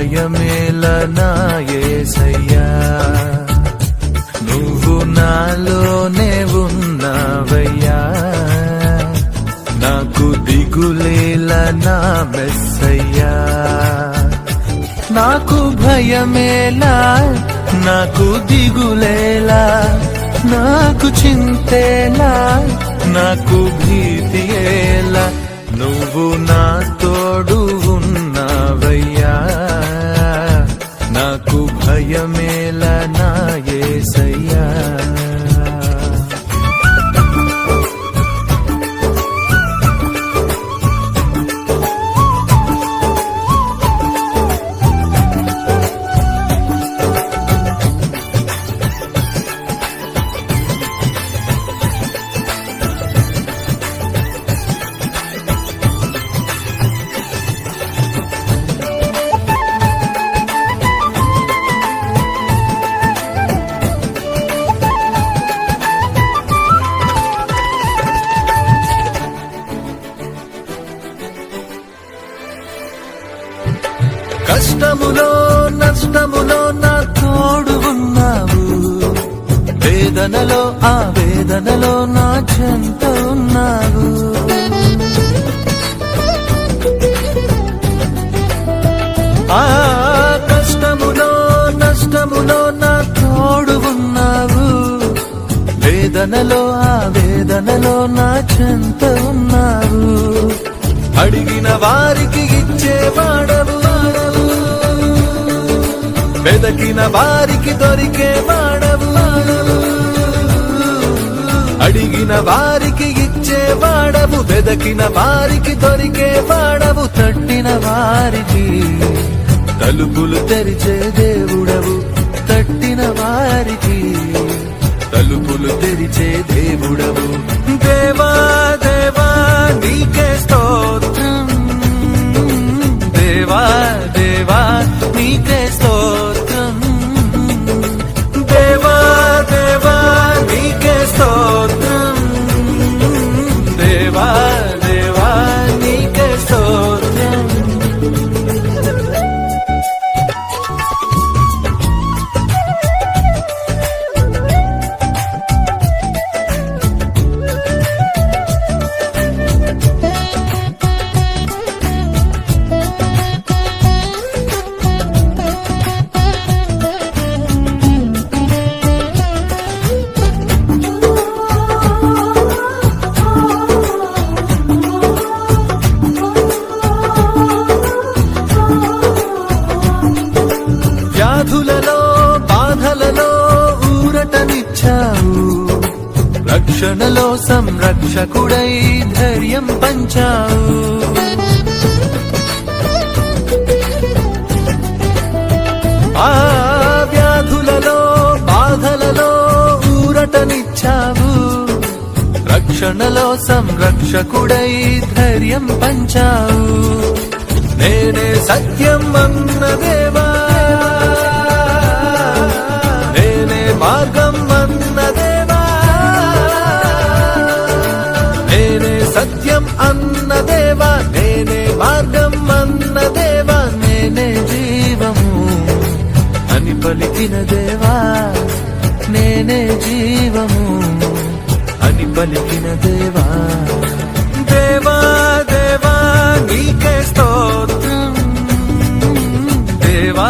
భయమేలనా యేసయ్యా, నువ్వు నాలోనే ఉన్నావయ్యా, నాకు దిగులేలనా మెస్సయ్యా. నాకు భయమేలా, నాకు దిగులేలా, నాకు చింతేలా, నాకు భీతియేలా, నువ్వు నా తోడు ఉన్నావయ్యా, నాకు భయమేలా నా యేసయ్యా. కష్టములో నష్టములో నా తోడు ఉన్నావు, వేదనలో ఆ వేదనలో నా చెంత ఉన్నావు. ఆ కష్టములో నష్టములో నా తోడు ఉన్నావు, వేదనలో ఆ వేదనలో నా చెంత ఉన్నావు. అడిగిన వారికి ఇచ్చేవాడవు, వెదకిన వారికి దొరికే వాడవు, అడిగిన వారికి ఇచ్చేవాడవు, వెదకిన వారికి దొరికే వాడవు, తట్టిన వారికి తలుపులు తెరిచే దేవుడవు, తట్టిన వారికి తలుపులు తెరిచే దేవుడవు. దేవా దేవా నీకే స్తోత్రం, దేవా దేవా నీకే స్తోత్రం, దేవా దేవా నీకే స్తోత్రం, దేవా దేవా నీకే స్తోత్రం. వ్యాధులలో బాధలలో ఊరటనిచ్చావు, రక్షణలో సంరక్షకుడై ధైర్యం పంచావు. ఆ వ్యాధులలో బాధలలో ఊరటనిచ్చావు, రక్షణలో సంరక్షకుడై ధైర్యం పంచావు. నేనే సత్యం అన్న దేవా, నేనే మార్గం అన్న దేవా, నేనే సత్యం అన్న దేవా, నేనే మార్గం అన్న దేవా, నేనే జీవము అని పలికిన దేవా, నేనే జీవము అని పలికిన దేవా. దేవా దేవా నీకే స్తోత్రం, దేవా